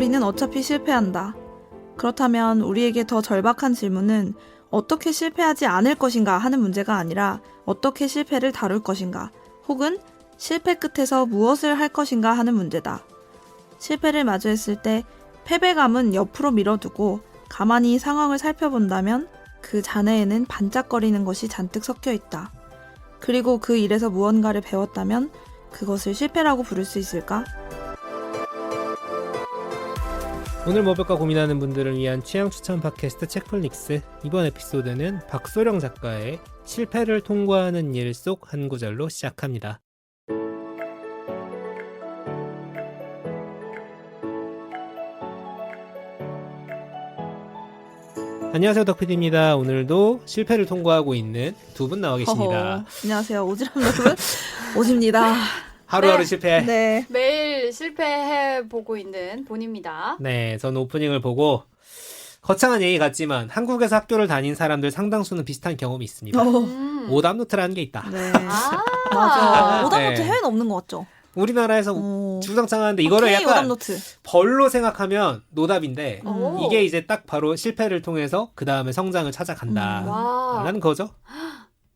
우리는 어차피 실패한다. 그렇다면 우리에게 더 절박한 질문은 어떻게 실패하지 않을 것인가 하는 문제가 아니라 어떻게 실패를 다룰 것인가, 혹은 실패 끝에서 무엇을 할 것인가 하는 문제다. 실패를 마주했을 때 패배감은 옆으로 밀어두고 가만히 상황을 살펴본다면 그 잔해에는 반짝거리는 것이 잔뜩 섞여 있다. 그리고 그 일에서 무언가를 배웠다면 그것을 실패라고 부를 수 있을까? 오늘 뭐 볼까 고민하는 분들을 위한 취향 추천 팟캐스트 책플릭스. 이번 에피소드는 박소령 작가의 실패를 통과하는 일 속 한 구절로 시작합니다. 안녕하세요, 덕PD입니다. 오늘도 실패를 통과하고 있는 두 분 나와 계십니다. 안녕하세요. 오지랖 넓은 오지입니다. 하루하루 네. 실패. 네. 매일 실패해보고 있는 본입니다. 네, 저는 오프닝을 보고 거창한 얘기 같지만 한국에서 학교를 다닌 사람들 상당수는 비슷한 경험이 있습니다. 오답노트라는 게 있다. 네. 아, 맞아. 오답노트 네. 해외는 없는 것 같죠? 우리나라에서 주구장창하는데 이거를 오케이, 약간 오답노트. 벌로 생각하면 노답인데 오. 이게 이제 딱 바로 실패를 통해서 그 다음에 성장을 찾아간다 와. 라는 거죠.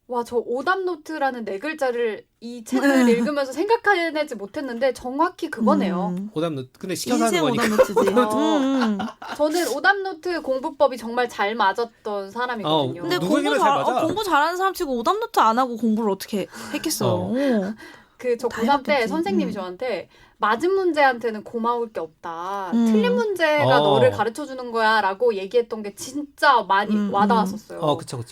와, 저 오답노트라는 네 글자를 이 책을 읽으면서 생각해내지 못했는데 정확히 그거네요. 오답노트. 근데 시켜서 하는 인생 거니까. 오답노트지. 저는 오답노트 공부법이 정말 잘 맞았던 사람이거든요. 근데 누구에게나 잘 맞아. 공부 잘하는 사람 치고 오답노트 안 하고 공부를 어떻게 했겠어요. 저 다 고3 때 해봤겠지. 선생님이 저한테 맞은 문제한테는 고마울 게 없다. 틀린 문제가 어. 너를 가르쳐주는 거야 라고 얘기했던 게 진짜 많이 와닿았었어요. 그쵸.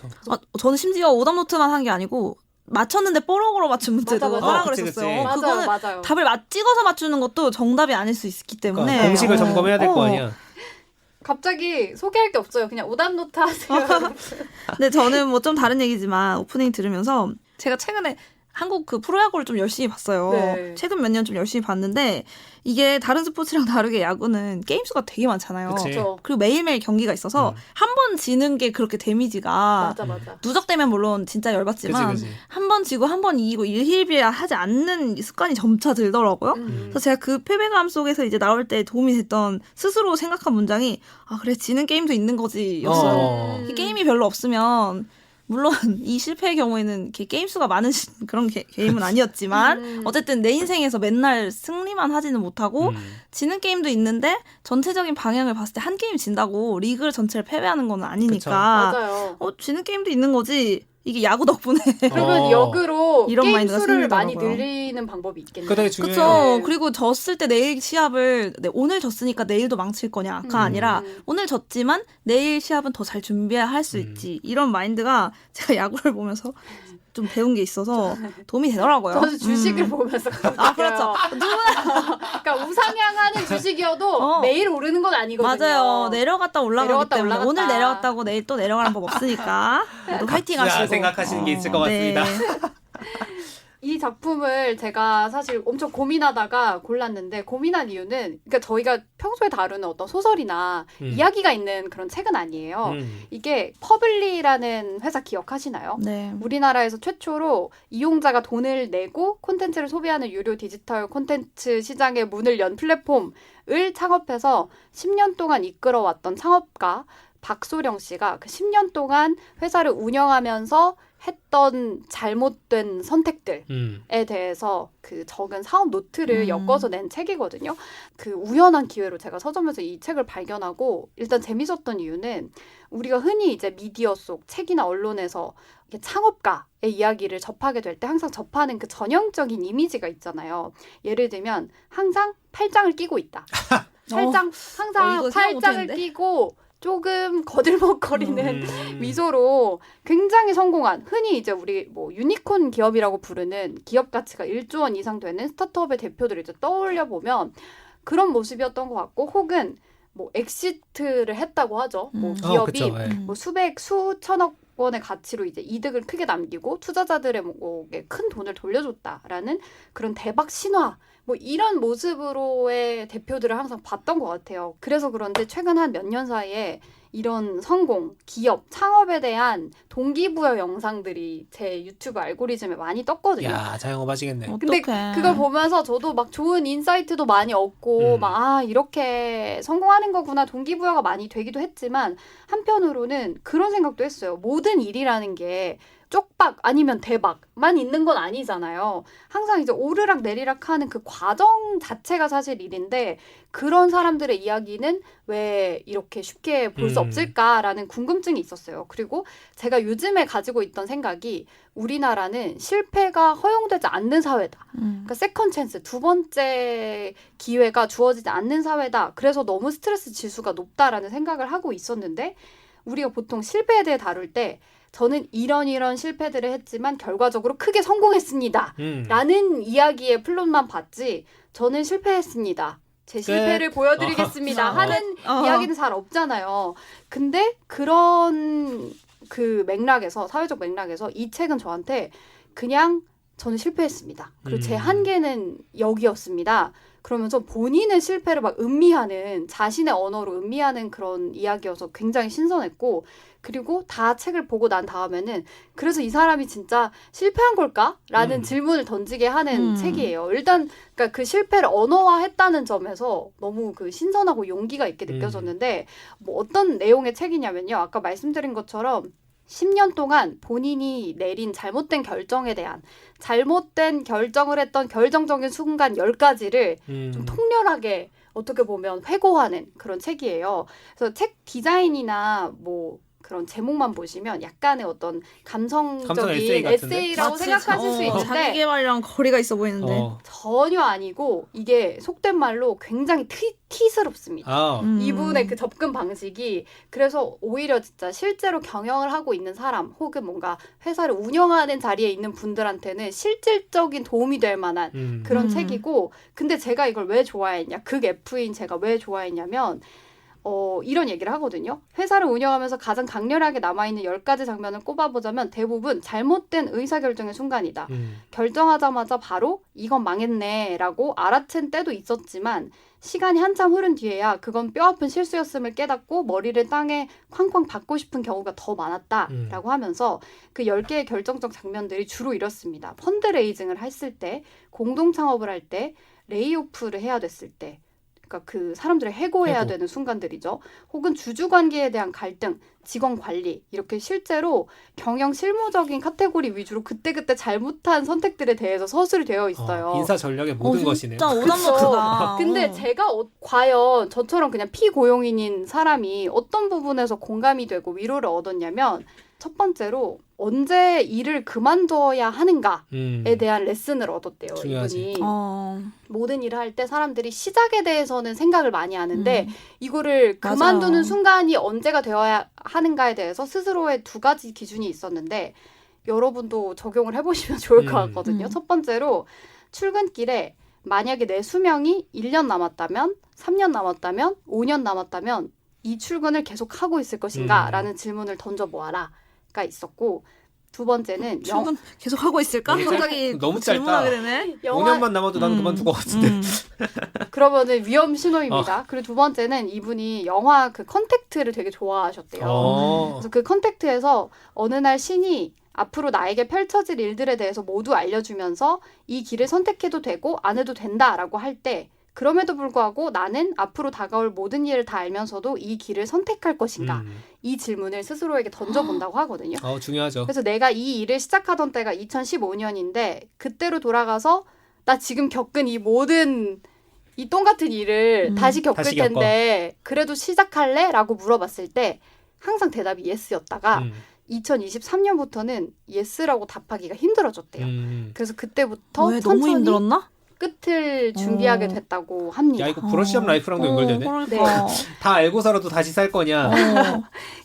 저는 심지어 오답노트만 한 게 아니고 맞췄는데 뽀록으로 맞춘 문제도 맞아. 하라 그치, 그랬었어요. 그치. 그거는 맞아요. 답을 찍어서 맞추는 것도 정답이 아닐 수 있기 때문에 그러니까 공식을 점검해야 될 거 아니야. 갑자기 소개할 게 없어요. 그냥 오답노트 하세요. 근데 저는 뭐 좀 다른 얘기지만 오프닝 들으면서 제가 최근에 한국 그 프로야구를 좀 열심히 봤어요. 네. 최근 몇 년 좀 열심히 봤는데 이게 다른 스포츠랑 다르게 야구는 게임 수가 되게 많잖아요. 그치. 그렇죠. 그리고 매일매일 경기가 있어서 한 번 지는 게 그렇게 데미지가 맞아. 누적되면 물론 진짜 열받지만 그치. 한 번 지고 한 번 이기고 일희일비하지 않는 습관이 점차 들더라고요. 그래서 제가 그 패배감 속에서 이제 나올 때 도움이 됐던 스스로 생각한 문장이 그래 지는 게임도 있는 거지였어요. 이 게임이 별로 없으면 물론 이 실패의 경우에는 이렇게 게임 수가 많은 그런 게임은 아니었지만 어쨌든 내 인생에서 맨날 승리만 하지는 못하고 지는 게임도 있는데 전체적인 방향을 봤을 때 한 게임 진다고 리그 전체를 패배하는 건 아니니까 맞아요. 지는 게임도 있는 거지. 이게 야구 덕분에 그러면 역으로 이런 게임 마인드가 수를 많이 생기더라고요. 늘리는 방법이 있겠네요. 그거 되게 중요해요. 그쵸. 그리고 졌을 때 내일 시합을 오늘 졌으니까 내일도 망칠 거냐가 아니라 오늘 졌지만 내일 시합은 더 잘 준비할 수 있지. 이런 마인드가 제가 야구를 보면서 좀 배운 게 있어서 도움이 되더라고요. 저는 주식을 보면서 그렇죠. 그러니까 우상향하는 주식이어도 매일 오르는 건 아니거든요. 맞아요. 내려갔다 올라가기 때문에 올라갔다. 오늘 내려갔다고 내일 또 내려가는 법 없으니까 모두 화이팅 하시고 생각하시는 게 있을 것 같습니다. 이 작품을 제가 사실 엄청 고민하다가 골랐는데 고민한 이유는 그러니까 저희가 평소에 다루는 어떤 소설이나 이야기가 있는 그런 책은 아니에요. 이게 퍼블리라는 회사 기억하시나요? 네. 우리나라에서 최초로 이용자가 돈을 내고 콘텐츠를 소비하는 유료 디지털 콘텐츠 시장의 문을 연 플랫폼을 창업해서 10년 동안 이끌어왔던 창업가 박소령 씨가 그 10년 동안 회사를 운영하면서 했던 잘못된 선택들에 대해서 그 적은 사업 노트를 엮어서 낸 책이거든요. 그 우연한 기회로 제가 서점에서 이 책을 발견하고 일단 재밌었던 이유는 우리가 흔히 이제 미디어 속 책이나 언론에서 창업가의 이야기를 접하게 될 때 항상 접하는 그 전형적인 이미지가 있잖아요. 예를 들면 항상 팔짱을 끼고 있다. 항상 이거 생각 팔짱을 못했는데? 끼고 조금 거들먹거리는 미소로 굉장히 성공한 흔히 이제 우리 뭐 유니콘 기업이라고 부르는 기업 가치가 1조 원 이상 되는 스타트업의 대표들을 이제 떠올려 보면 그런 모습이었던 것 같고 혹은 뭐 엑시트를 했다고 하죠. 뭐 기업이 뭐 수천억 원의 가치로 이제 이득을 크게 남기고 투자자들의 목에 큰 돈을 돌려줬다라는 그런 대박 신화 뭐 이런 모습으로의 대표들을 항상 봤던 것 같아요. 그래서 그런지 최근 한 몇 년 사이에 이런 성공, 기업, 창업에 대한 동기부여 영상들이 제 유튜브 알고리즘에 많이 떴거든요. 야, 자영업 하시겠네. 근데 어떡해. 그걸 보면서 저도 막 좋은 인사이트도 많이 얻고 이렇게 성공하는 거구나 동기부여가 많이 되기도 했지만 한편으로는 그런 생각도 했어요. 모든 일이라는 게 쪽박 아니면 대박만 있는 건 아니잖아요. 항상 이제 오르락 내리락 하는 그 과정 자체가 사실 일인데 그런 사람들의 이야기는 왜 이렇게 쉽게 볼 수 없을까라는 궁금증이 있었어요. 그리고 제가 요즘에 가지고 있던 생각이 우리나라는 실패가 허용되지 않는 사회다. 그러니까 세컨 찬스, 두 번째 기회가 주어지지 않는 사회다. 그래서 너무 스트레스 지수가 높다라는 생각을 하고 있었는데 우리가 보통 실패에 대해 다룰 때 저는 이런 실패들을 했지만 결과적으로 크게 성공했습니다. 라는 이야기의 플롯만 봤지 저는 실패했습니다. 제 실패를 보여드리겠습니다. 하는 이야기는 잘 없잖아요. 근데 그런 그 맥락에서 사회적 맥락에서 이 책은 저한테 그냥 저는 실패했습니다. 그리고 제 한계는 여기였습니다. 그러면서 본인의 실패를 막 음미하는 자신의 언어로 음미하는 그런 이야기여서 굉장히 신선했고 그리고 다 책을 보고 난 다음에는 그래서 이 사람이 진짜 실패한 걸까? 라는 질문을 던지게 하는 책이에요. 일단 그러니까 그 실패를 언어화했다는 점에서 너무 그 신선하고 용기가 있게 느껴졌는데 뭐 어떤 내용의 책이냐면요. 아까 말씀드린 것처럼 10년 동안 본인이 내린 잘못된 결정에 대한 잘못된 결정을 했던 결정적인 순간 10가지를 좀 통렬하게 어떻게 보면 회고하는 그런 책이에요. 그래서 책 디자인이나 뭐 그런 제목만 보시면 약간의 어떤 감성적인 에세이라고 생각하실 수 있는데 자기계발이랑 거리가 있어 보이는데 전혀 아니고 이게 속된 말로 굉장히 티스럽습니다. 이분의 그 접근 방식이 그래서 오히려 진짜 실제로 경영을 하고 있는 사람 혹은 뭔가 회사를 운영하는 자리에 있는 분들한테는 실질적인 도움이 될 만한 그런 책이고 근데 제가 이걸 왜 좋아했냐 극 F인 제가 왜 좋아했냐면 이런 얘기를 하거든요. 회사를 운영하면서 가장 강렬하게 남아있는 10가지 장면을 꼽아보자면 대부분 잘못된 의사결정의 순간이다. 결정하자마자 바로 이건 망했네 라고 알아챈 때도 있었지만 시간이 한참 흐른 뒤에야 그건 뼈아픈 실수였음을 깨닫고 머리를 땅에 쾅쾅 박고 싶은 경우가 더 많았다라고 하면서 그 10개의 결정적 장면들이 주로 이렇습니다. 펀드레이징을 했을 때, 공동창업을 할 때, 레이오프를 해야 됐을 때 그러니까 그 사람들을 해고해야 되는 순간들이죠. 혹은 주주관계에 대한 갈등, 직원 관리 이렇게 실제로 경영 실무적인 카테고리 위주로 그때그때 잘못한 선택들에 대해서 서술이 되어 있어요. 인사 전략의 모든 것이네요. 진짜 오답노트다. 근데 제가 과연 저처럼 그냥 피고용인인 사람이 어떤 부분에서 공감이 되고 위로를 얻었냐면 첫 번째로 언제 일을 그만둬야 하는가에 대한 레슨을 얻었대요. 중요하지. 이분이. 모든 일을 할 때 사람들이 시작에 대해서는 생각을 많이 하는데 이거를 그만두는 맞아요. 순간이 언제가 되어야 하는가에 대해서 스스로의 2가지 기준이 있었는데 여러분도 적용을 해보시면 좋을 것 같거든요. 첫 번째로 출근길에 만약에 내 수명이 1년 남았다면 3년 남았다면 5년 남았다면 이 출근을 계속 하고 있을 것인가 라는 질문을 던져보아라 가 있었고 두 번째는 출근 계속 하고 있을까? 갑자기 너무 짧다. 질문하게 되네. 5년만 남아도 나는 그만둘 것 같은데. 그러면은 위험 신호입니다. 그리고 두 번째는 이분이 영화 그 컨택트를 되게 좋아하셨대요. 그래서 그 컨택트에서 어느 날 신이 앞으로 나에게 펼쳐질 일들에 대해서 모두 알려주면서 이 길을 선택해도 되고 안 해도 된다라고 할 때 그럼에도 불구하고 나는 앞으로 다가올 모든 일을 다 알면서도 이 길을 선택할 것인가? 이 질문을 스스로에게 던져본다고 하거든요. 중요하죠. 그래서 내가 이 일을 시작하던 때가 2015년인데 그때로 돌아가서 나 지금 겪은 이 모든 이 똥같은 일을 다시 겪을 다시 텐데 그래도 시작할래? 라고 물어봤을 때 항상 대답이 예스였다가 2023년부터는 예스라고 답하기가 힘들어졌대요. 그래서 그때부터 왜 너무 천천히 힘들었나? 끝을 준비하게 됐다고 합니다. 야 이거 브러시업 라이프랑도 연결되네. 그러니까. 다 알고서라도 다시 살 거냐.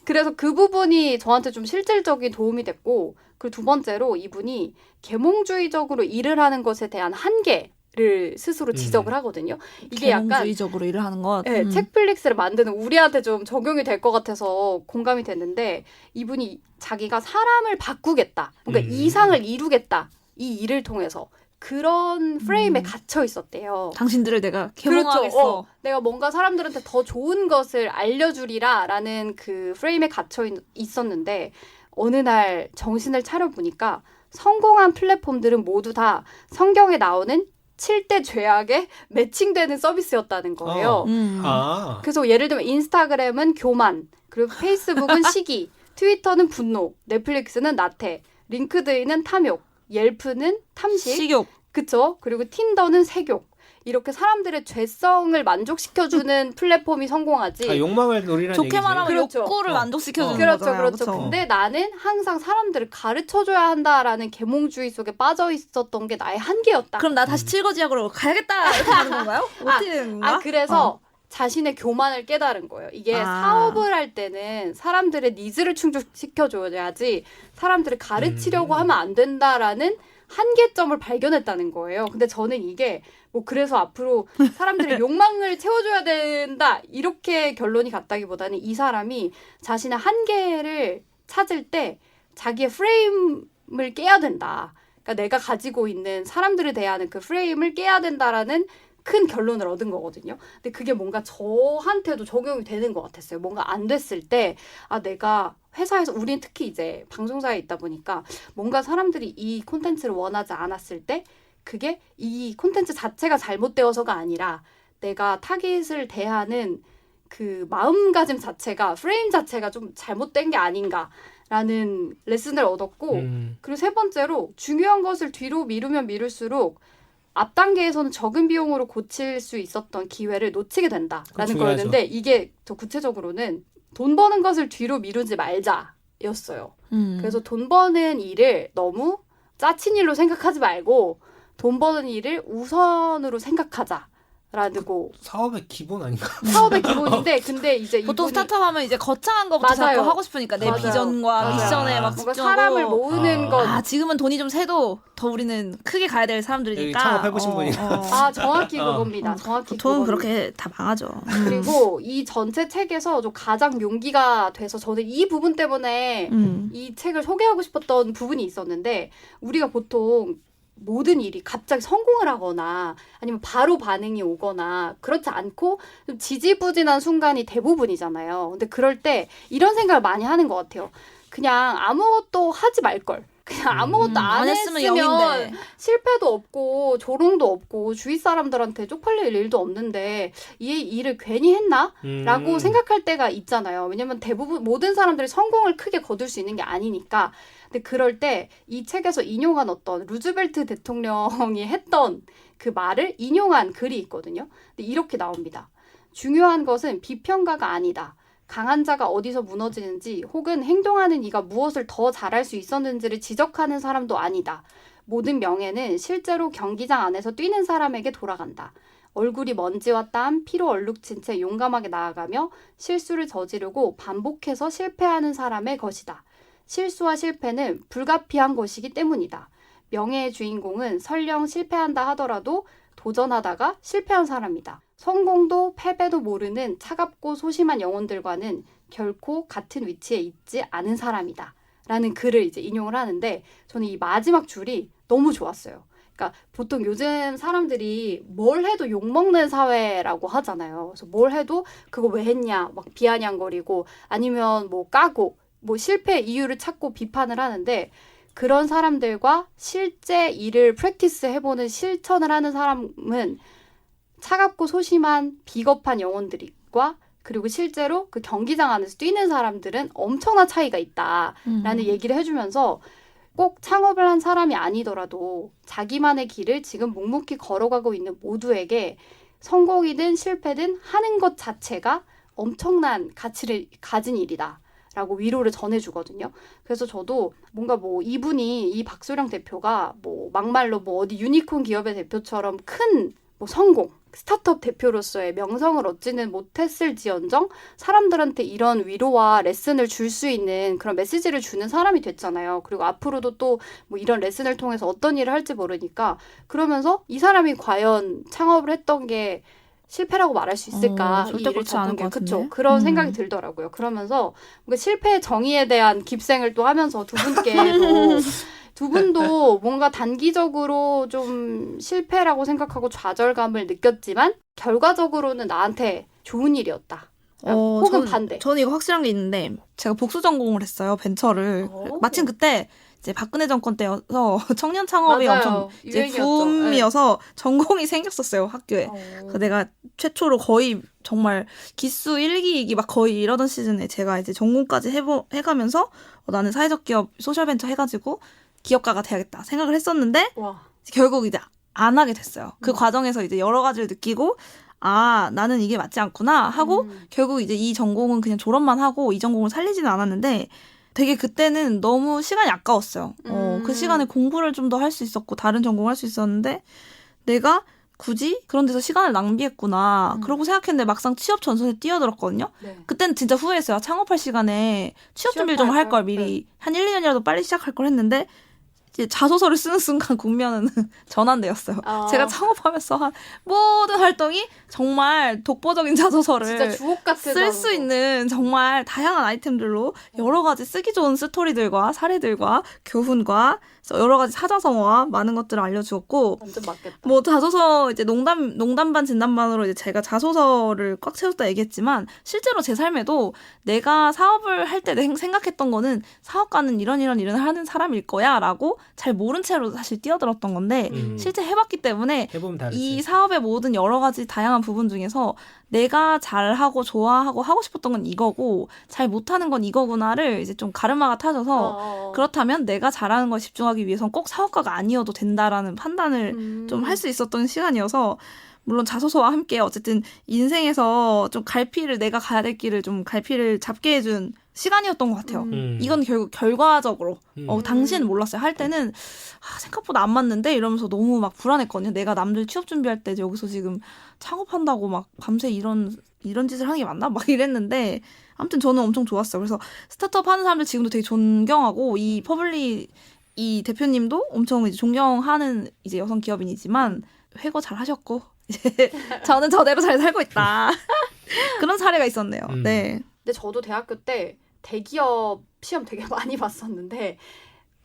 그래서 그 부분이 저한테 좀 실질적인 도움이 됐고 그리고 두 번째로 이분이 계몽주의적으로 일을 하는 것에 대한 한계를 스스로 지적을 하거든요. 이게 약간 계몽주의적으로 일을 하는 것. 네, 책플릭스를 만드는 우리한테 좀 적용이 될 것 같아서 공감이 됐는데 이분이 자기가 사람을 바꾸겠다. 뭔가 이상을 이루겠다. 이 일을 통해서 그런 프레임에 갇혀 있었대요. 당신들을 내가 그렇죠. 개몽하겠어. 내가 뭔가 사람들한테 더 좋은 것을 알려주리라라는 그 프레임에 갇혀 있었는데 어느 날 정신을 차려보니까 성공한 플랫폼들은 모두 다 성경에 나오는 7대 죄악에 매칭되는 서비스였다는 거예요. 아. 그래서 예를 들면 인스타그램은 교만, 그리고 페이스북은 시기, 트위터는 분노, 넷플릭스는 나태, 링크드인은 탐욕, 옐프는 탐식, 식욕. 그쵸? 그리고 틴더는 색욕. 이렇게 사람들의 죄성을 만족시켜주는 플랫폼이 성공하지. 아, 욕망을 노리라는 좋게 얘기지. 말하면 그렇죠. 욕구를 만족시켜주는 그렇죠, 거잖아요. 그렇죠. 그쵸? 근데 나는 항상 사람들을 가르쳐줘야 한다라는 계몽주의 속에 빠져 있었던 게 나의 한계였다. 그럼 나 다시 칠거지약으로 가야겠다 이렇게 하는 건가요? 어떻게 되는 건가? 그래서 자신의 교만을 깨달은 거예요. 이게 사업을 할 때는 사람들의 니즈를 충족시켜줘야지 사람들을 가르치려고 하면 안 된다라는 한계점을 발견했다는 거예요. 근데 저는 이게 뭐 그래서 앞으로 사람들의 욕망을 채워줘야 된다 이렇게 결론이 갔다기보다는 이 사람이 자신의 한계를 찾을 때 자기의 프레임을 깨야 된다. 그러니까 내가 가지고 있는 사람들에 대한 그 프레임을 깨야 된다라는 큰 결론을 얻은 거거든요. 근데 그게 뭔가 저한테도 적용이 되는 것 같았어요. 뭔가 안 됐을 때, 내가 회사에서, 우린 특히 이제 방송사에 있다 보니까 뭔가 사람들이 이 콘텐츠를 원하지 않았을 때, 그게 이 콘텐츠 자체가 잘못되어서가 아니라 내가 타깃을 대하는 그 마음가짐 자체가, 프레임 자체가 좀 잘못된 게 아닌가라는 레슨을 얻었고, 그리고 세 번째로 중요한 것을 뒤로 미루면 미룰수록 앞 단계에서는 적은 비용으로 고칠 수 있었던 기회를 놓치게 된다라는 거였는데 이게 더 구체적으로는 돈 버는 것을 뒤로 미루지 말자였어요. 그래서 돈 버는 일을 너무 짜친 일로 생각하지 말고 돈 버는 일을 우선으로 생각하자. 라고 사업의 기본 아닌가? 사업의 기본인데 근데 이제 보통 이분이 스타트업 하면 이제 거창한 것부터 맞아요. 자꾸 하고 싶으니까 내 맞아요. 비전과 맞아요. 미션에 막 뭔가 집중하고 사람을 모으는 것 지금은 돈이 좀 새도 더 우리는 크게 가야 될 사람들이니까 여기 창업해보신 분이니까. 정확히 그겁니다. 정확히 보통은 그겁니다. 그렇게 다 망하죠. 그리고 이 전체 책에서 좀 가장 용기가 돼서 저는 이 부분 때문에 이 책을 소개하고 싶었던 부분이 있었는데 우리가 보통 모든 일이 갑자기 성공을 하거나 아니면 바로 반응이 오거나 그렇지 않고 좀 지지부진한 순간이 대부분이잖아요. 근데 그럴 때 이런 생각을 많이 하는 것 같아요. 그냥 아무것도 하지 말걸. 그냥 아무것도 안 했으면 했으면 영인데. 실패도 없고 조롱도 없고 주위 사람들한테 쪽팔릴 일도 없는데 이 일을 괜히 했나? 라고 생각할 때가 있잖아요. 왜냐면 대부분 모든 사람들이 성공을 크게 거둘 수 있는 게 아니니까. 근데 그럴 때 이 책에서 인용한 어떤 루즈벨트 대통령이 했던 그 말을 인용한 글이 있거든요. 근데 이렇게 나옵니다. 중요한 것은 비평가가 아니다. 강한 자가 어디서 무너지는지 혹은 행동하는 이가 무엇을 더 잘할 수 있었는지를 지적하는 사람도 아니다. 모든 명예는 실제로 경기장 안에서 뛰는 사람에게 돌아간다. 얼굴이 먼지와 땀, 피로 얼룩진 채 용감하게 나아가며 실수를 저지르고 반복해서 실패하는 사람의 것이다. 실수와 실패는 불가피한 것이기 때문이다. 명예의 주인공은 설령 실패한다 하더라도 도전하다가 실패한 사람이다. 성공도 패배도 모르는 차갑고 소심한 영혼들과는 결코 같은 위치에 있지 않은 사람이다. 라는 글을 이제 인용을 하는데 저는 이 마지막 줄이 너무 좋았어요. 그러니까 보통 요즘 사람들이 뭘 해도 욕먹는 사회라고 하잖아요. 그래서 뭘 해도 그거 왜 했냐 막 비아냥거리고 아니면 뭐 까고 뭐 실패 이유를 찾고 비판을 하는데 그런 사람들과 실제 일을 프랙티스 해보는 실천을 하는 사람은 차갑고 소심한 비겁한 영혼들과 그리고 실제로 그 경기장 안에서 뛰는 사람들은 엄청난 차이가 있다라는 얘기를 해주면서 꼭 창업을 한 사람이 아니더라도 자기만의 길을 지금 묵묵히 걸어가고 있는 모두에게 성공이든 실패든 하는 것 자체가 엄청난 가치를 가진 일이다. 라고 위로를 전해주거든요. 그래서 저도 뭔가 뭐 이분이 이 박소령 대표가 뭐 막말로 뭐 어디 유니콘 기업의 대표처럼 큰 뭐 성공, 스타트업 대표로서의 명성을 얻지는 못했을지언정 사람들한테 이런 위로와 레슨을 줄 수 있는 그런 메시지를 주는 사람이 됐잖아요. 그리고 앞으로도 또 뭐 이런 레슨을 통해서 어떤 일을 할지 모르니까 그러면서 이 사람이 과연 창업을 했던 게 실패라고 말할 수 있을까? 절대 이 일을 그렇지 않을 접은 게 것 같은데. 그쵸? 그런 생각이 들더라고요. 그러면서 뭔가 실패의 정의에 대한 깁생을 또 하면서 두 분께도 두 분도 뭔가 단기적으로 좀 실패라고 생각하고 좌절감을 느꼈지만 결과적으로는 나한테 좋은 일이었다. 혹은 반대. 저는 이거 확실한 게 있는데 제가 복수 전공을 했어요. 벤처를. 오. 마침 그때 이제 박근혜 정권 때여서 청년 창업이 맞아요. 엄청 이제 유행이었죠. 붐이어서 전공이 생겼었어요. 학교에. 그래서 내가 최초로 거의 정말 기수 1기, 2기 막 거의 이러던 시즌에 제가 이제 전공까지 해가면서 나는 사회적 기업 소셜벤처 해가지고 기업가가 돼야겠다 생각을 했었는데 와. 결국 이제 안 하게 됐어요. 그 과정에서 이제 여러 가지를 느끼고 나는 이게 맞지 않구나 하고 결국 이제 이 전공은 그냥 졸업만 하고 이 전공을 살리지는 않았는데 되게 그때는 너무 시간이 아까웠어요. 그 시간에 공부를 좀 더 할 수 있었고 다른 전공을 할 수 있었는데 내가 굳이 그런 데서 시간을 낭비했구나. 그러고 생각했는데 막상 취업 전선에 뛰어들었거든요. 네. 그때는 진짜 후회했어요. 창업할 시간에 취업 준비를 좀 할 걸 미리 한 1, 2년이라도 빨리 시작할 걸 했는데 이제 자소서를 쓰는 순간 국면은 전환되었어요. 제가 창업하면서 한 모든 활동이 정말 독보적인 자소서를 진짜 주옥 같은 쓸 수 있는 정말 다양한 아이템들로 여러 가지 쓰기 좋은 스토리들과 사례들과 교훈과 여러 가지 사자성어와 많은 것들을 알려주었고 완전 맞겠다. 뭐 자소서 이제 농담 반 진담 반으로 이제 제가 자소서를 꽉 채웠다 얘기했지만 실제로 제 삶에도 내가 사업을 할 때 생각했던 거는 사업가는 이런 하는 사람일 거야라고 잘 모른 채로 사실 뛰어들었던 건데 실제 해봤기 때문에 해보면 다르지. 이 사업의 모든 여러 가지 다양한 부분 중에서 내가 잘하고 좋아하고 하고 싶었던 건 이거고 잘 못하는 건 이거구나를 이제 좀 가르마가 타져서 그렇다면 내가 잘하는 걸 집중하기 위해선 꼭 사업가가 아니어도 된다라는 판단을 좀 할 수 있었던 시간이어서 물론 자소서와 함께 어쨌든 인생에서 좀 갈피를 내가 가야 될 길을 좀 갈피를 잡게 해준 시간이었던 것 같아요. 이건 결국 결과적으로 당시에는 몰랐어요. 할 때는 생각보다 안 맞는데 이러면서 너무 막 불안했거든요. 내가 남들 취업 준비할 때 여기서 지금 창업한다고 막 밤새 이런 짓을 하는 게 맞나? 막 이랬는데 아무튼 저는 엄청 좋았어요. 그래서 스타트업 하는 사람들 지금도 되게 존경하고 이 퍼블리 이 대표님도 엄청 이제 존경하는 이제 여성 기업인이지만 회고 잘 하셨고 이제 저는 저대로 잘 살고 있다. 그런 사례가 있었네요. 네. 근데 저도 대학교 때 대기업 시험 되게 많이 봤었는데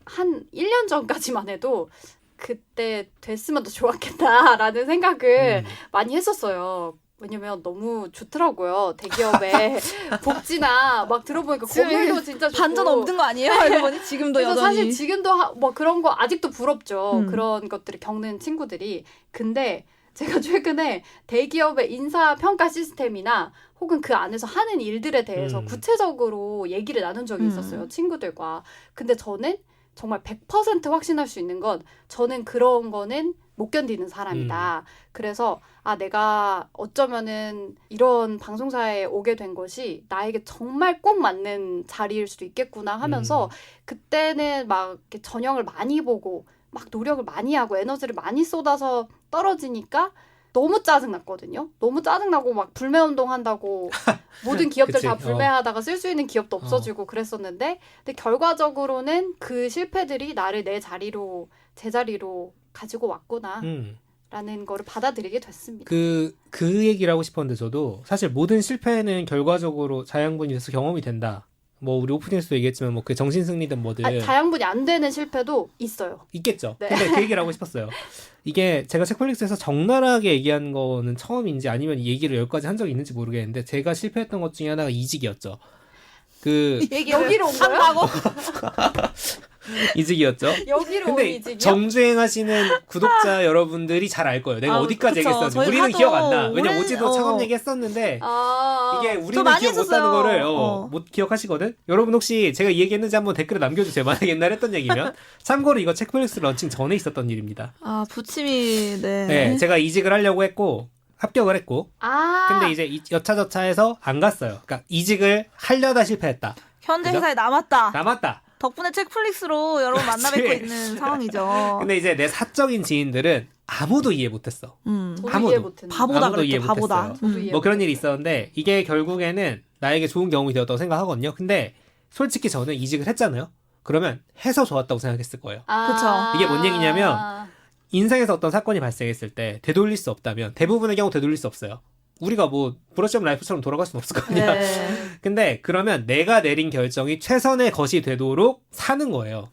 한 1년 전까지만 해도 그때 됐으면 더 좋았겠다라는 생각을 많이 했었어요. 왜냐면 너무 좋더라고요. 대기업의 복지나 막 들어보니까 건물도 진짜 좋고. 반전 없는 거 아니에요? 할머니 지금도 그래서 여전히. 사실 지금도 뭐 그런 거 아직도 부럽죠. 그런 것들을 겪는 친구들이. 근데 제가 최근에 대기업의 인사평가 시스템이나 혹은 그 안에서 하는 일들에 대해서 구체적으로 얘기를 나눈 적이 있었어요. 친구들과. 근데 저는 정말 100% 확신할 수 있는 건 저는 그런 거는 못 견디는 사람이다. 그래서 내가 어쩌면은 이런 방송사에 오게 된 것이 나에게 정말 꼭 맞는 자리일 수도 있겠구나 하면서 그때는 막 이렇게 전형을 많이 보고 막 노력을 많이 하고 에너지를 많이 쏟아서 떨어지니까 너무 짜증났거든요. 너무 짜증나고 막 불매운동 한다고 모든 기업들 그치, 다 불매하다가 쓸 수 있는 기업도 없어지고 그랬었는데 근데 결과적으로는 그 실패들이 나를 제 자리로 가지고 왔구나 라는 거를 받아들이게 됐습니다. 그 얘기를 하고 싶었는데 저도 사실 모든 실패는 결과적으로 자양분이 돼서 경험이 된다. 뭐 우리 오프닝에서도 얘기했지만 뭐 그 정신승리든 뭐든 자양분이 안 되는 실패도 있어요. 있겠죠. 네. 근데 그 얘기를 하고 싶었어요. 이게 제가 책플릭스에서 적나라하게 얘기한 거는 처음인지 아니면 이 얘기를 여기까지 한 적이 있는지 모르겠는데 제가 실패했던 것 중에 하나가 이직이었죠. 여기로 온 거예요? 이직이었죠. 여기로 온 근데 이직이요? 정주행하시는 구독자 여러분들이 잘 알 거예요. 내가 어디까지 그쵸. 얘기했었는지. 저희 우리는 하도 기억 안 나. 왜냐면 오래- 오지도 창업 얘기했었는데 이게 우리는 많이 기억 못하는 했었어요. 거를 못 기억하시거든. 여러분 혹시 제가 이 얘기했는지 한번 댓글에 남겨주세요. 만약 옛날에 했던 얘기면. 참고로 이거 책플릭스 런칭 전에 있었던 일입니다. 부침이 네, 제가 이직을 하려고 했고 합격을 했고 근데 이제 여차저차해서 안 갔어요. 그러니까 이직을 하려다 실패했다. 현재 그죠? 회사에 남았다. 덕분에 책플릭스로 여러분 만나 뵙고 그치. 있는 상황이죠. 근데 이제 내 사적인 지인들은 아무도 이해 못했어. 저도 아무도. 이해 못했는데. 바보다 아무도 이해 그랬죠. 바보다. 못했어요. 저도 이해 뭐 그런 일이 있었는데 이게 결국에는 나에게 좋은 경험이 되었다고 생각하거든요. 근데 솔직히 저는 이직을 했잖아요. 그러면 해서 좋았다고 생각했을 거예요. 그쵸. 이게 뭔 얘기냐면 인생에서 어떤 사건이 발생했을 때 되돌릴 수 없다면 대부분의 경우 되돌릴 수 없어요. 우리가 뭐 브러쉬업 라이프처럼 돌아갈 수는 없을 거 아니야. 네. 근데 그러면 내가 내린 결정이 최선의 것이 되도록 사는 거예요.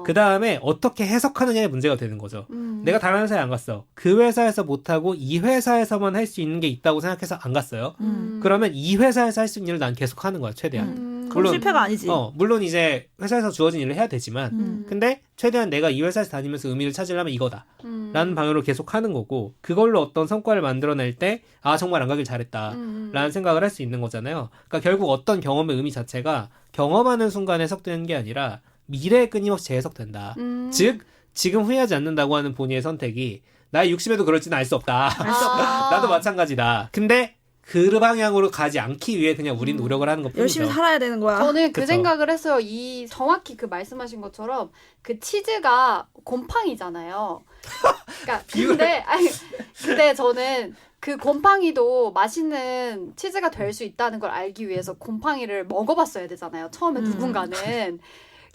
그 다음에 어떻게 해석하느냐의 문제가 되는 거죠. 내가 다른 회사에 안 갔어. 그 회사에서 못하고 이 회사에서만 할 수 있는 게 있다고 생각해서 안 갔어요. 그러면 이 회사에서 할 수 있는 일을 난 계속 하는 거야, 최대한. 그럼 물론- 실패가 아니지. 물론 이제 회사에서 주어진 일을 해야 되지만 근데 최대한 내가 이 회사에서 다니면서 의미를 찾으려면 이거다 라는 방향으로 계속 하는 거고 그걸로 어떤 성과를 만들어낼 때 아 정말 안 가길 잘했다 라는 생각을 할 수 있는 거잖아요. 그러니까 결국 어떤 경험의 의미 자체가 경험하는 순간에 해석되는 게 아니라 미래에 끊임없이 재해석된다. 즉 지금 후회하지 않는다고 하는 본인의 선택이 나이 60에도 그럴지는 알 수 없다. 나도 마찬가지다. 근데 그 방향으로 가지 않기 위해 그냥 우린 노력을 하는 것 뿐이죠. 열심히 살아야 되는 거야. 저는 그 그쵸. 생각을 했어요. 이 정확히 그 말씀하신 것처럼 그 치즈가 곰팡이잖아요. 그러니까 근데 저는 그 곰팡이도 맛있는 치즈가 될 수 있다는 걸 알기 위해서 곰팡이를 먹어봤어야 되잖아요. 처음에 누군가는.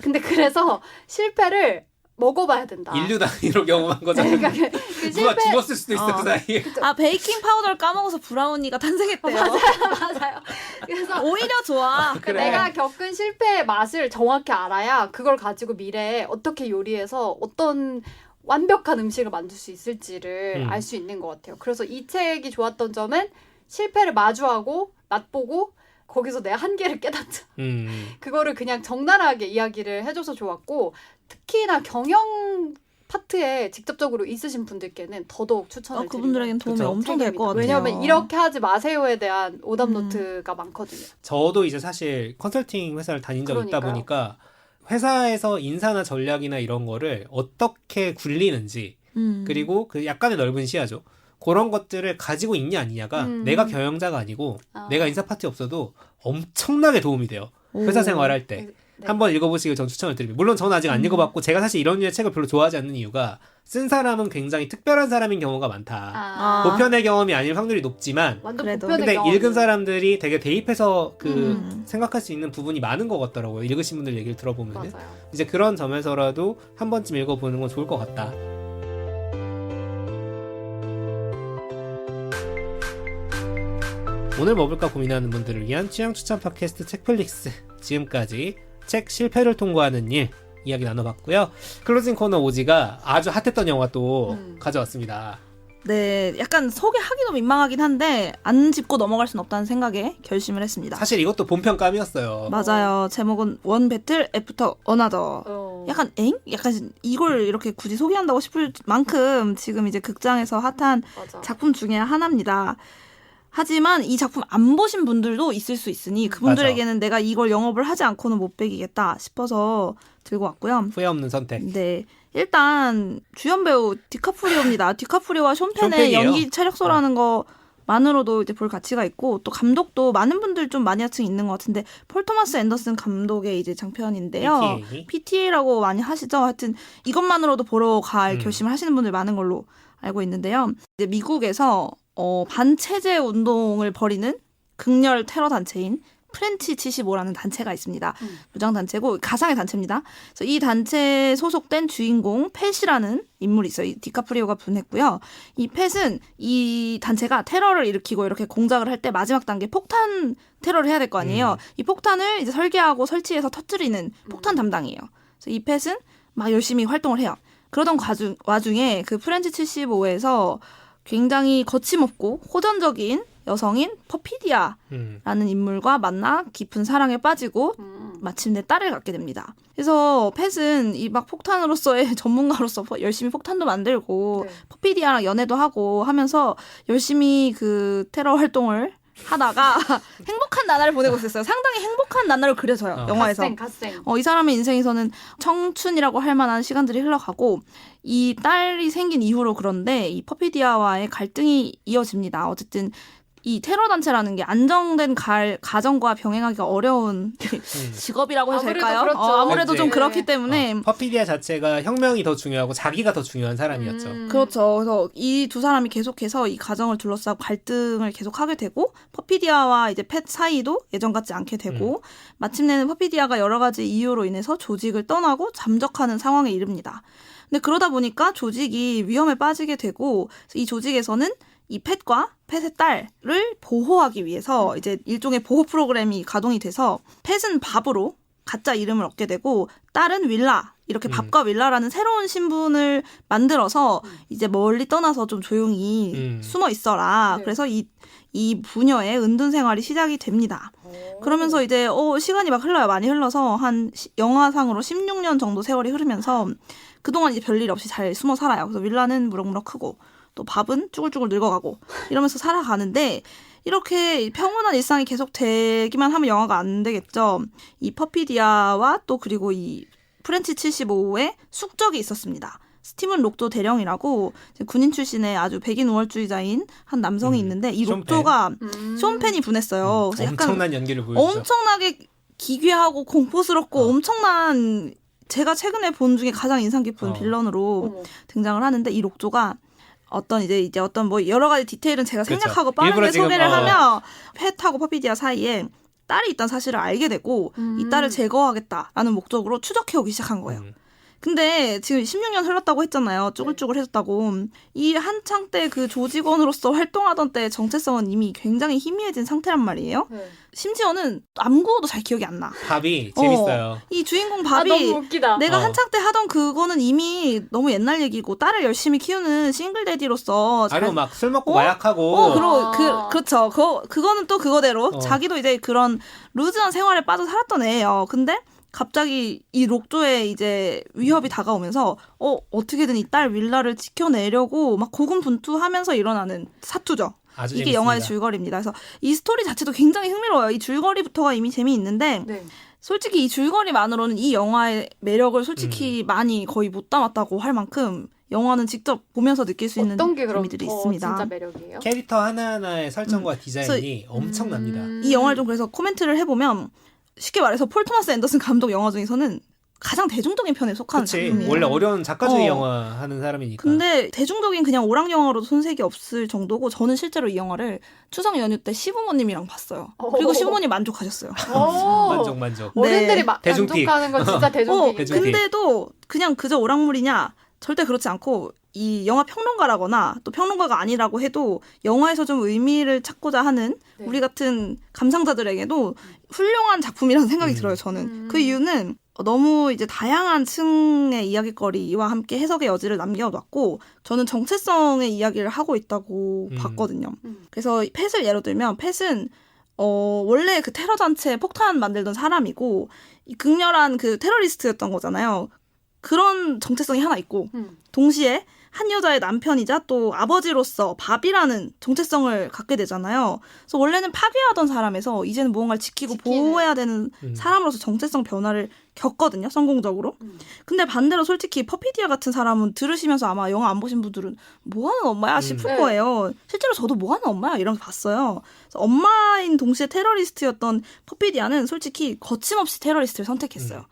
근데 그래서 실패를 먹어봐야 된다. 인류 단위로 경험한 거잖아요. 그러니까 그 누가 실패 죽었을 수도 있어 그 사이에. 아 베이킹 파우더를 까먹어서 브라우니가 탄생했대요. 맞아요. 그래서 오히려 좋아. 그러니까 내가 겪은 실패의 맛을 정확히 알아야 그걸 가지고 미래에 어떻게 요리해서 어떤 완벽한 음식을 만들 수 있을지를 알 수 있는 것 같아요. 그래서 이 책이 좋았던 점은 실패를 마주하고 맛보고 거기서 내 한계를 깨닫자. 그거를 그냥 적나라하게 이야기를 해줘서 좋았고 특히나 경영 파트에 직접적으로 있으신 분들께는 더더욱 추천을 드립니다. 그분들에겐 도움이 그쵸. 엄청 될 것 같아요. 왜냐하면 이렇게 하지 마세요에 대한 오답 노트가 많거든요. 저도 이제 사실 컨설팅 회사를 다닌 적이 있다 그러니까요. 보니까 회사에서 인사나 전략이나 이런 거를 어떻게 굴리는지 그리고 그 약간의 넓은 시야죠. 그런 것들을 가지고 있냐 아니냐가 내가 경영자가 아니고 내가 인사 파트에 없어도 엄청나게 도움이 돼요. 회사 생활할 때. 네. 한번 읽어보시길 전 추천을 드립니다. 물론 저는 아직 안 읽어봤고 제가 사실 이런 류의 책을 별로 좋아하지 않는 이유가 쓴 사람은 굉장히 특별한 사람인 경우가 많다. 보편의 경험이 아닐 확률이 높지만 완전 그래도. 보편의 근데 경험. 읽은 사람들이 되게 대입해서 생각할 수 있는 부분이 많은 것 같더라고요. 읽으신 분들 얘기를 들어보면은. 맞아요. 이제 그런 점에서라도 한 번쯤 읽어보는 건 좋을 것 같다. 오늘 뭐 볼까 고민하는 분들을 위한 취향 추천 팟캐스트 책플릭스. 지금까지 책 실패를 통과하는 일 이야기 나눠봤고요. 클로징 코너 오지가 아주 핫했던 영화 또 가져왔습니다. 네, 약간 소개하기도 민망하긴 한데 안 짚고 넘어갈 순 없다는 생각에 결심을 했습니다. 사실 이것도 본편감이었어요. 맞아요. 제목은 원 배틀 애프터 어나더. 약간 약간 이걸 이렇게 굳이 소개한다고 싶을 만큼 지금 이제 극장에서 핫한 맞아. 작품 중에 하나입니다. 하지만 이 작품 안 보신 분들도 있을 수 있으니 그분들에게는 내가 이걸 영업을 하지 않고는 못 배기겠다 싶어서 들고 왔고요. 후회 없는 선택. 네. 일단 주연 배우 디카프리오입니다. 디카프리오와 숀펜의 숀펜이에요. 연기 체력소라는 거만으로도 이제 볼 가치가 있고 또 감독도 많은 분들 좀 마니아층이 있는 것 같은데 폴 토마스 앤더슨 감독의 이제 장편인데요. PTA라고 많이 하시죠. 하여튼 이것만으로도 보러 갈 결심을 하시는 분들 많은 걸로 알고 있는데요. 이제 미국에서 반체제 운동을 벌이는 극렬 테러 단체인 프렌치 75라는 단체가 있습니다. 무장 단체고 가상의 단체입니다. 그래서 이 단체에 소속된 주인공 팻이라는 인물이 있어요. 이 디카프리오가 분했고요. 이 팻은 이 단체가 테러를 일으키고 이렇게 공작을 할 때 마지막 단계 폭탄 테러를 해야 될 거 아니에요. 이 폭탄을 이제 설계하고 설치해서 터뜨리는 폭탄 담당이에요. 그래서 이 팻은 막 열심히 활동을 해요. 그러던 와중에 그 프렌치 75에서 굉장히 거침없고 호전적인 여성인 퍼피디아라는 인물과 만나 깊은 사랑에 빠지고 마침내 딸을 갖게 됩니다. 그래서 팻은 이 막 폭탄으로서의 전문가로서 열심히 폭탄도 만들고 네. 퍼피디아랑 연애도 하고 하면서 열심히 그 테러 활동을 하다가 행복한 나날을 보내고 있었어요. 상당히 행복한 나날을 그려져요. 영화에서. 갓생. 이 사람의 인생에서는 청춘이라고 할 만한 시간들이 흘러가고 이 딸이 생긴 이후로 그런데 이 퍼피디아와의 갈등이 이어집니다. 어쨌든 이 테러 단체라는 게 안정된 가정과 병행하기가 어려운 직업이라고 해도 아무래도 될까요? 그렇죠. 아무래도 좀 네. 그렇기 때문에 퍼피디아 자체가 혁명이 더 중요하고 자기가 더 중요한 사람이었죠. 그렇죠. 그래서 이 두 사람이 계속해서 이 가정을 둘러싸고 갈등을 계속하게 되고 퍼피디아와 이제 팻 사이도 예전 같지 않게 되고 마침내는 퍼피디아가 여러 가지 이유로 인해서 조직을 떠나고 잠적하는 상황에 이릅니다. 근데 그러다 보니까 조직이 위험에 빠지게 되고 이 조직에서는 이 팻과 팻의 딸을 보호하기 위해서 이제 일종의 보호 프로그램이 가동이 돼서 팻은 밥으로 가짜 이름을 얻게 되고 딸은 윌라 이렇게 밥과 윌라라는 새로운 신분을 만들어서 이제 멀리 떠나서 좀 조용히 숨어 있어라. 네. 그래서 이 부녀의 은둔 생활이 시작이 됩니다. 그러면서 이제 시간이 막 흘러요. 많이 흘러서 한 영화상으로 16년 정도 세월이 흐르면서 그동안 이제 별일 없이 잘 숨어 살아요. 그래서 윌라는 무럭무럭 크고 또 밥은 쭈글쭈글 늙어가고 이러면서 살아가는데 이렇게 평온한 일상이 계속 되기만 하면 영화가 안 되겠죠. 이 퍼피디아와 또 그리고 이 프렌치 75의 숙적이 있었습니다. 스티븐 록조 대령이라고 군인 출신의 아주 백인 우월주의자인 한 남성이 있는데 이 록조가 쇼펜이 분했어요. 그래서 약간 엄청난 연기를 보여주죠. 엄청나게 기괴하고 공포스럽고 엄청난 제가 최근에 본 중에 가장 인상 깊은 빌런으로 등장을 하는데 이 록조가 어떤 이제 어떤 뭐 여러 가지 디테일은 제가 그렇죠. 생략하고 빠르게 지금, 소개를 하면 팻하고 퍼피디아 사이에 딸이 있다는 사실을 알게 되고 이 딸을 제거하겠다라는 목적으로 추적해오기 시작한 거예요. 근데 지금 16년 흘렀다고 했잖아요. 쭈글쭈글해졌다고. 이 한창 때 그 조직원으로서 활동하던 때 정체성은 이미 굉장히 희미해진 상태란 말이에요. 네. 심지어는 아무것도 잘 기억이 안 나. 밥이 재밌어요. 이 주인공 아, 밥이 너무 웃기다. 내가 한창 때 하던 그거는 이미 너무 옛날 얘기고 딸을 열심히 키우는 싱글데디로서 아니면 막 술 먹고 마약하고 그렇죠. 그거는 또 그거대로 자기도 이제 그런 루즈한 생활에 빠져 살았던 애예요. 근데 갑자기 이 록조의 이제 위협이 다가오면서 어떻게든 이 딸 윌라를 지켜내려고 막 고군분투하면서 일어나는 사투죠. 아주 이게 재밌습니다. 영화의 줄거리입니다. 그래서 이 스토리 자체도 굉장히 흥미로워요. 이 줄거리부터가 이미 재미있는데 네. 솔직히 이 줄거리만으로는 이 영화의 매력을 솔직히 많이 거의 못 담았다고 할 만큼 영화는 직접 보면서 느낄 수 있는 어떤 게 그럼 재미들이 더 있습니다. 진짜 매력이에요? 캐릭터 하나하나의 설정과 디자인이 엄청납니다. 이 영화를 좀 그래서 코멘트를 해보면 쉽게 말해서 폴 토마스 앤더슨 감독 영화 중에서는 가장 대중적인 편에 속하는 그치. 작품이에요. 원래 어려운 작가주의 영화 하는 사람이니까. 근데 대중적인 그냥 오락 영화로도 손색이 없을 정도고 저는 실제로 이 영화를 추석 연휴 때 시부모님이랑 봤어요. 그리고 시부모님 만족하셨어요. 만족. 어른들이 대중픽. 만족하는 건 진짜 대중픽. 대중픽. 근데도 그냥 그저 오락물이냐? 절대 그렇지 않고 이 영화 평론가라거나 또 평론가가 아니라고 해도 영화에서 좀 의미를 찾고자 하는 우리 같은 감상자들에게도 훌륭한 작품이라는 생각이 들어요. 저는 그 이유는 너무 이제 다양한 층의 이야기거리와 함께 해석의 여지를 남겨놨고 저는 정체성의 이야기를 하고 있다고 봤거든요. 그래서 팻을 예로 들면 팻은 원래 그 테러 단체 폭탄 만들던 사람이고 이 극렬한 그 테러리스트였던 거잖아요. 그런 정체성이 하나 있고 동시에 한 여자의 남편이자 또 아버지로서 밥이라는 정체성을 갖게 되잖아요. 그래서 원래는 파괴하던 사람에서 이제는 무언가를 지키고 보호해야 되는 사람으로서 정체성 변화를 겪거든요. 성공적으로. 근데 반대로 솔직히 퍼피디아 같은 사람은 들으시면서 아마 영화 안 보신 분들은 뭐하는 엄마야 싶을 거예요. 실제로 저도 뭐하는 엄마야 이러면서 봤어요. 그래서 엄마인 동시에 테러리스트였던 퍼피디아는 솔직히 거침없이 테러리스트를 선택했어요.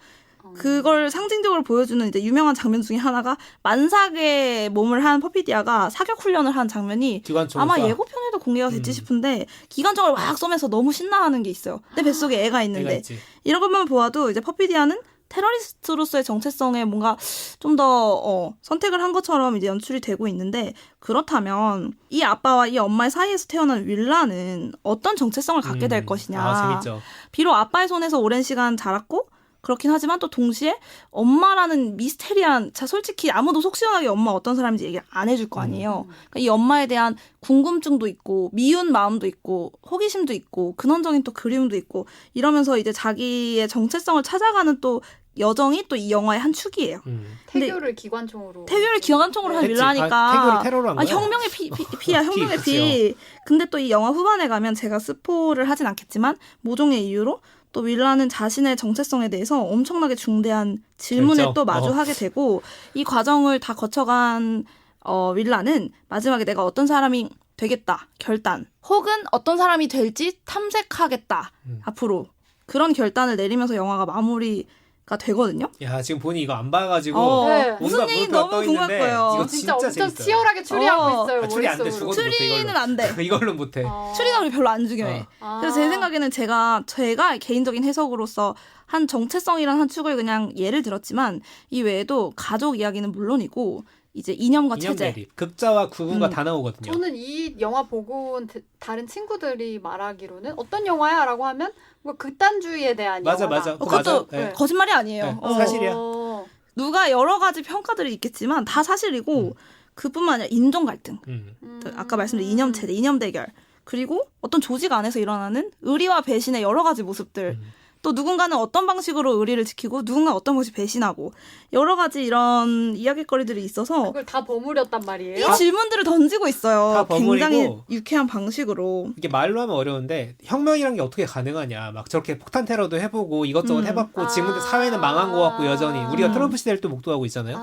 그걸 상징적으로 보여주는 이제 유명한 장면 중에 하나가 만삭의 몸을 한 퍼피디아가 사격 훈련을 한 장면이 아마 예고편에도 공개가 됐지 싶은데 기관총을 막 쏘면서 너무 신나하는 게 있어요. 내 뱃속에 애가 있는데 이런 것만 보아도 이제 퍼피디아는 테러리스트로서의 정체성에 뭔가 좀 더 선택을 한 것처럼 이제 연출이 되고 있는데 그렇다면 이 아빠와 이 엄마의 사이에서 태어난 윌라는 어떤 정체성을 갖게 될 것이냐. 재밌죠. 비록 아빠의 손에서 오랜 시간 자랐고 그렇긴 하지만 또 동시에 엄마라는 미스테리한 솔직히 아무도 속 시원하게 엄마 어떤 사람인지 얘기 안 해줄 거 아니에요. 그러니까 이 엄마에 대한 궁금증도 있고 미운 마음도 있고 호기심도 있고 근원적인 또 그리움도 있고 이러면서 이제 자기의 정체성을 찾아가는 또 여정이 또 이 영화의 한 축이에요. 태교를 기관총으로 한 윌라니까 태교를 테러로 한 거야. 혁명의 피야 혁명의 피. 근데 또 이 영화 후반에 가면 제가 스포를 하진 않겠지만 모종의 이유로 또 윌라는 자신의 정체성에 대해서 엄청나게 중대한 질문을 또 마주하게 되고 이 과정을 다 거쳐간 윌라는 마지막에 내가 어떤 사람이 되겠다 결단 혹은 어떤 사람이 될지 탐색하겠다 앞으로 그런 결단을 내리면서 영화가 마무리가 되거든요. 야 지금 본이 이거 안 봐가지고 무슨 얘기 너무 궁금할 거예요. 이거 진짜 엄청 재밌어요. 치열하게 추리하고 있어요. 추리 안 돼. 죽어도 추리는 안 돼. 이걸로 못해. 추리가 별로 안 중요해. 그래서 제 생각에는 제가 개인적인 해석으로서 한 정체성이란 한 축을 그냥 예를 들었지만 이 외에도 가족 이야기는 물론이고 이제 이념과 이념 체제. 대립. 극자와 구구가 다 나오거든요. 저는 이 영화 보고 온 다른 친구들이 말하기로는 어떤 영화야? 라고 하면 뭔가 극단주의에 대한 맞아, 영화다. 맞아. 그것도 맞아. 네. 거짓말이 아니에요. 네, 사실이야. 누가 여러 가지 평가들이 있겠지만 다 사실이고 그뿐만 아니라 인종 갈등. 아까 말씀드린 이념 체제, 이념 대결. 그리고 어떤 조직 안에서 일어나는 의리와 배신의 여러 가지 모습들. 또 누군가는 어떤 방식으로 의리를 지키고 누군가 어떤 방식 배신하고 여러 가지 이런 이야기거리들이 있어서 그걸 다 버무렸단 말이에요. 이 질문들을 던지고 있어요. 다 버무리고 굉장히 유쾌한 방식으로. 이게 말로 하면 어려운데 혁명이란 게 어떻게 가능하냐. 막 저렇게 폭탄 테러도 해보고 이것저것 해봤고 지금 근데 사회는 망한 것 같고 여전히 우리가 트럼프 시대를 또 목도하고 있잖아요.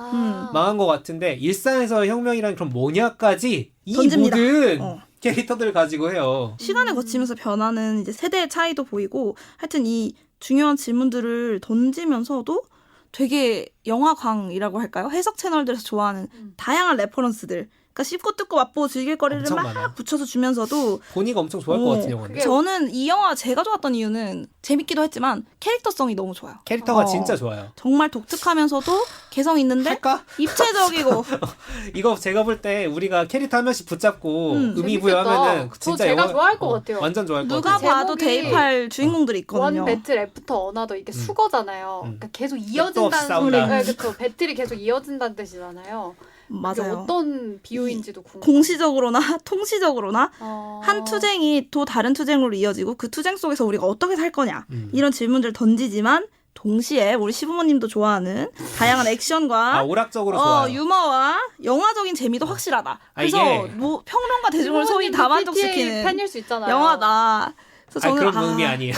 망한 것 같은데 일상에서 혁명이란 그럼 뭐냐까지 이 던집니다. 모든 캐릭터들을 가지고 해요. 시간을 거치면서 변하는 이제 세대의 차이도 보이고 하여튼 이 중요한 질문들을 던지면서도 되게 영화광이라고 할까요? 해석 채널들에서 좋아하는 다양한 레퍼런스들. 그러니까 씹고 뜯고 맛보고 즐길 거리를 엄청 막 많아요. 붙여서 주면서도 보니가 엄청 좋아할 것 같은 영화인데. 저는 이 영화 제가 좋았던 이유는 재밌기도 했지만 캐릭터성이 너무 좋아요. 캐릭터가 진짜 좋아요. 정말 독특하면서도 개성 있는데 할까? 입체적이고 이거 제가 볼 때 우리가 캐릭터 한 명씩 붙잡고 의미 재밌겠다. 부여하면은 저 진짜 제가 영화 좋아할 것 같아요. 완전 좋아할 것 누가 같아요. 봐도 제목이 대입할 주인공들이 있거든요. 원 배틀 애프터 어나더 이게 수거잖아요. 그러니까 계속 없이 이어진다는 싸운다. 소리. 네, 그렇죠. 배틀이 계속 이어진다는 뜻이잖아요. 그게 맞아요. 어떤 비유인지도 궁금해요. 공시적으로나 통시적으로나 어... 한 투쟁이 또 다른 투쟁으로 이어지고 그 투쟁 속에서 우리가 어떻게 살 거냐 이런 질문들을 던지지만 동시에 우리 시부모님도 좋아하는 다양한 액션과 오락적으로 좋아요. 유머와 영화적인 재미도 확실하다. 그래서 이게- 뭐 평론가 대중을 소위 다 만족시키는 팬일 수 있잖아요. 영화다. 그래서 저는 그런 의미 아니에요.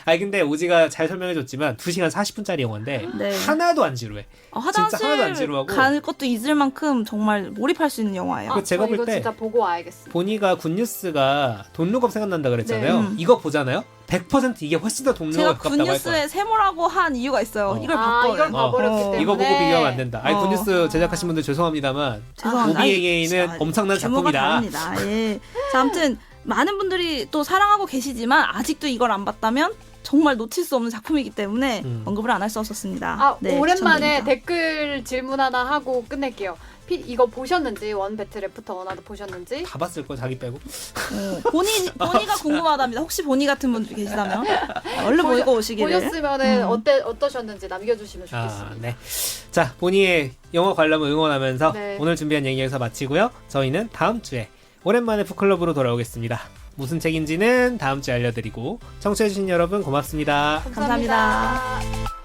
근데 오지가 잘 설명해줬지만 2시간 40분짜리 영화인데 네. 하나도 안 지루해. 화장실 진짜 하나도 안 지루하고. 갈 것도 잊을 만큼 정말 몰입할 수 있는 영화예요. 그 제가 저 이거 볼 때- 진짜 보고 와야겠어요. 보니가 굿뉴스가 돈룩업 생각난다 그랬잖아요. 네. 이거 보잖아요. 100% 이게 훨씬 더 돈룩업에 제가 가깝다고 할 거예요. 굿뉴스에 세모라고 한 이유가 있어요. 이걸 이걸 봤거든. 봐버렸기 때문에. 이거 보고 비교하면 안 된다. 아니 어. 굿뉴스 제작하신 분들 죄송합니다만 죄송합니다. OBA는 아이, 엄청난 규모가 작품이다. 다릅니다. 예. 자, 아무튼 많은 분들이 또 사랑하고 계시지만 아직도 이걸 안 봤다면 정말 놓칠 수 없는 작품이기 때문에 언급을 안 할 수 없었습니다. 네, 오랜만에 추천드립니다. 댓글 질문 하나 하고 끝낼게요. 이거 보셨는지 원 배틀 애프터 어나도 보셨는지? 다 봤을 거 자기 빼고. 보니가 궁금하답니다. 혹시 보니 같은 분들이 계시다면 얼른 보고 오시기를. 보셨으면은 어떠셨는지 남겨주시면 좋겠습니다. 네. 자, 보니의 영화 관람을 응원하면서 네. 오늘 준비한 얘기 여기서 마치고요. 저희는 다음 주에 오랜만에 북클럽으로 돌아오겠습니다. 무슨 책인지는 다음 주에 알려드리고 청취해주신 여러분 고맙습니다. 감사합니다.